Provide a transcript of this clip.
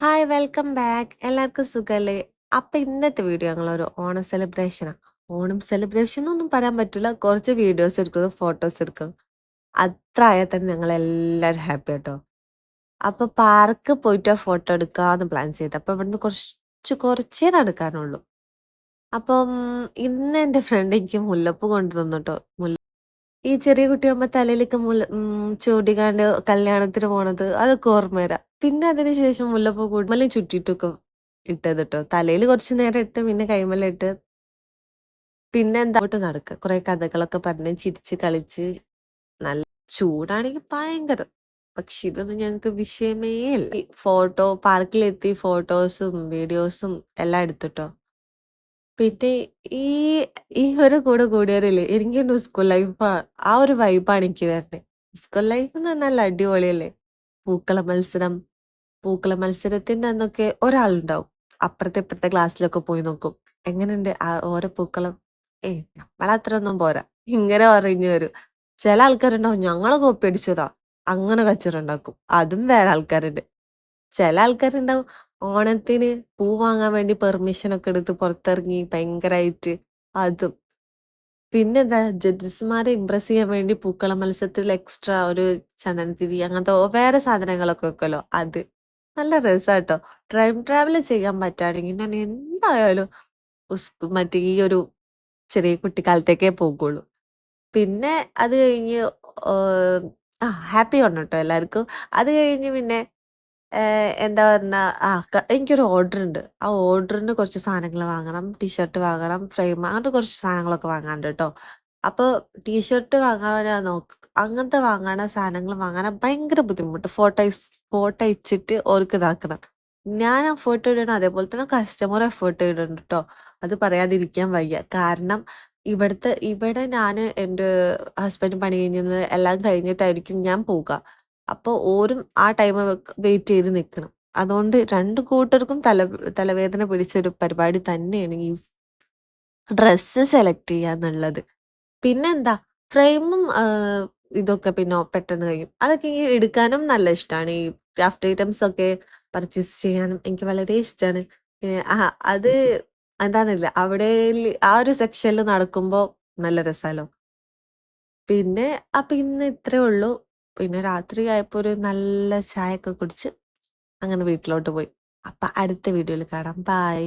Hi welcome back. എല്ലാവർക്കും സുഖല്ലേ? അപ്പൊ ഇന്നത്തെ വീഡിയോ ഞങ്ങളൊരു ഓണം സെലിബ്രേഷനാ. ഓണം സെലിബ്രേഷൻ എന്നൊന്നും പറയാൻ പറ്റില്ല. കുറച്ച് വീഡിയോസ് എടുക്കും, ഫോട്ടോസ് എടുക്കും. അത്ര ആയാൽ തന്നെ ഞങ്ങൾ എല്ലാവരും ഹാപ്പി കേട്ടോ. അപ്പൊ പാർക്ക് പോയിട്ട് ഫോട്ടോ എടുക്കാന്ന് പ്ലാൻ ചെയ്ത്. അപ്പൊ ഇവിടുന്ന് കുറച്ചേ നടക്കാനുള്ളൂ. അപ്പം ഇന്ന് എന്റെ ഫ്രണ്ട് എനിക്ക് മുല്ലപ്പൂ കൊണ്ടുതന്നു കേട്ടോ. ഈ ചെറിയ കുട്ടിയാകുമ്പോ തലയിലേക്ക് ചൂടിക്കാണ്ട് കല്യാണത്തിന് പോണത് അതൊക്കെ ഓർമ്മ വരാം. പിന്നെ അതിനുശേഷം മുല്ലപ്പൂ കൂടുതലും ചുറ്റിട്ടൊക്കെ ഇട്ടത് ട്ടോ. തലയിൽ കുറച്ചു നേരം ഇട്ട് പിന്നെ കൈമേൽ ഇട്ട് പിന്നെ എന്താ അങ്ങോട്ട് നടക്കുക. കുറെ കഥകളൊക്കെ പറഞ്ഞ് ചിരിച്ച് കളിച്ച് നല്ല ചൂടാണെങ്കിൽ ഭയങ്കരം. പക്ഷെ ഇതൊന്നും ഞങ്ങൾക്ക് വിഷയമേ അല്ല. ഈ പാർക്കിലെത്തി ഫോട്ടോസും വീഡിയോസും എല്ലാം എടുത്തുട്ടോ. പിന്നെ ഈ ഈ ഒരു കൂടിയാറില്ലേ എനിക്കുണ്ട് സ്കൂൾ ലൈഫ്. ആ ഒരു വൈബാണ് എനിക്ക് വരണേ. സ്കൂൾ ലൈഫ് എന്ന് പറഞ്ഞാൽ നല്ല അടിപൊളിയല്ലേ. പൂക്കള മത്സരം പൂക്കള മത്സരത്തിന്റെ അന്നൊക്കെ ഒരാളുണ്ടാവും. അപ്പുറത്തെ ഇപ്പുറത്തെ ക്ലാസ്സിലൊക്കെ പോയി നോക്കും. എങ്ങനെയുണ്ട് ആ ഓരോ പൂക്കളം. നമ്മളത്ര ഒന്നും പോരാ. ഇങ്ങനെ പറഞ്ഞു വരും. ചില ആൾക്കാരുണ്ടാവും ഞങ്ങളെ കോപ്പി അടിച്ചതാ. അങ്ങനെ കച്ചറ ഉണ്ടാക്കും. അതും വേറെ ആൾക്കാരുണ്ട്. ചില ആൾക്കാരുണ്ടാവും ഓണത്തിന് പൂ വാങ്ങാൻ വേണ്ടി പെർമിഷൻ ഒക്കെ എടുത്ത് പുറത്തിറങ്ങി ഭയങ്കരായിട്ട് അതും. പിന്നെന്താ ജഡ്ജസ്മാരെ ഇംപ്രസ് ചെയ്യാൻ വേണ്ടി പൂക്കള മത്സരത്തിൽ എക്സ്ട്രാ ഒരു ചന്ദനത്തിരി അങ്ങനത്തെ വേറെ സാധനങ്ങളൊക്കെ വെക്കുമല്ലോ അത്. നല്ല രസാട്ടോ. ടൈം ട്രാവൽ ചെയ്യാൻ പറ്റാണെങ്കിൽ ഞാൻ എന്തായാലും മറ്റേ ഈ ഒരു ചെറിയ കുട്ടിക്കാലത്തേക്കേ പോകുള്ളൂ. പിന്നെ അത് കഴിഞ്ഞ് ഹാപ്പി ആണ് ട്ടോ എല്ലാവർക്കും. അത് കഴിഞ്ഞ് പിന്നെ എന്താ പറഞ്ഞാ എനിക്കൊരു ഓർഡർ ഉണ്ട്. ആ ഓർഡറിന് കുറച്ച് സാധനങ്ങൾ വാങ്ങണം. ടീഷർട്ട് വാങ്ങണം, ഫ്രെയിം അങ്ങനത്തെ കുറച്ച് സാധനങ്ങളൊക്കെ വാങ്ങാനുണ്ട് ട്ടോ. അപ്പൊ ടീഷർട്ട് വാങ്ങാനാ അങ്ങനത്തെ സാധനങ്ങൾ വാങ്ങാനാ ഭയങ്കര ബുദ്ധിമുട്ട്. ഫോട്ടോ അയച്ചിട്ട് ഓർക്ക് ഇതാക്കണം. ഞാൻ എഫേർട്ട് ഇടണം. അതേപോലെ തന്നെ കസ്റ്റമർ എഫേർട്ട് ഇടുന്നുണ്ട് ട്ടോ. അത് പറയാതിരിക്കാൻ വയ്യ. കാരണം ഇവിടെ ഞാന് എന്റെ ഹസ്ബൻഡ് പണി കഴിഞ്ഞ് എല്ലാം കഴിഞ്ഞിട്ടായിരിക്കും ഞാൻ പോവുക. അപ്പൊ ഓരും ആ ടൈം വെയിറ്റ് ചെയ്ത് നിക്കണം. അതുകൊണ്ട് 2 കൂട്ടർക്കും തലവേദന പിടിച്ചൊരു പരിപാടി തന്നെയാണ് ഈ ഡ്രസ്സ് സെലക്ട് ചെയ്യാന്നുള്ളത്. പിന്നെന്താ ഫ്രെയിമും ഇതൊക്കെ പിന്നെ പെട്ടെന്ന് കഴിയും. അതൊക്കെ ഈ എടുക്കാനും നല്ല ഇഷ്ടാണ്. ഈ ക്രാഫ്റ്റ് ഐറ്റംസ് ഒക്കെ പർച്ചേസ് ചെയ്യാനും എനിക്ക് വളരെ ഇഷ്ടാണ്. അത് എന്താന്നറിയില്ല. ആ ഒരു സെക്ഷനിൽ നടക്കുമ്പോ നല്ല രസാല്ലോ. പിന്നെ അപ്പൊ ഇന്ന് ഇത്രേ ഉള്ളൂ. പിന്നെ രാത്രിയായപ്പോ ഒരു നല്ല ചായയൊക്കെ കുടിച്ച് അങ്ങനെ വീട്ടിലോട്ട് പോയി. അപ്പൊ അടുത്ത വീഡിയോയിൽ കാണാം. ബൈ.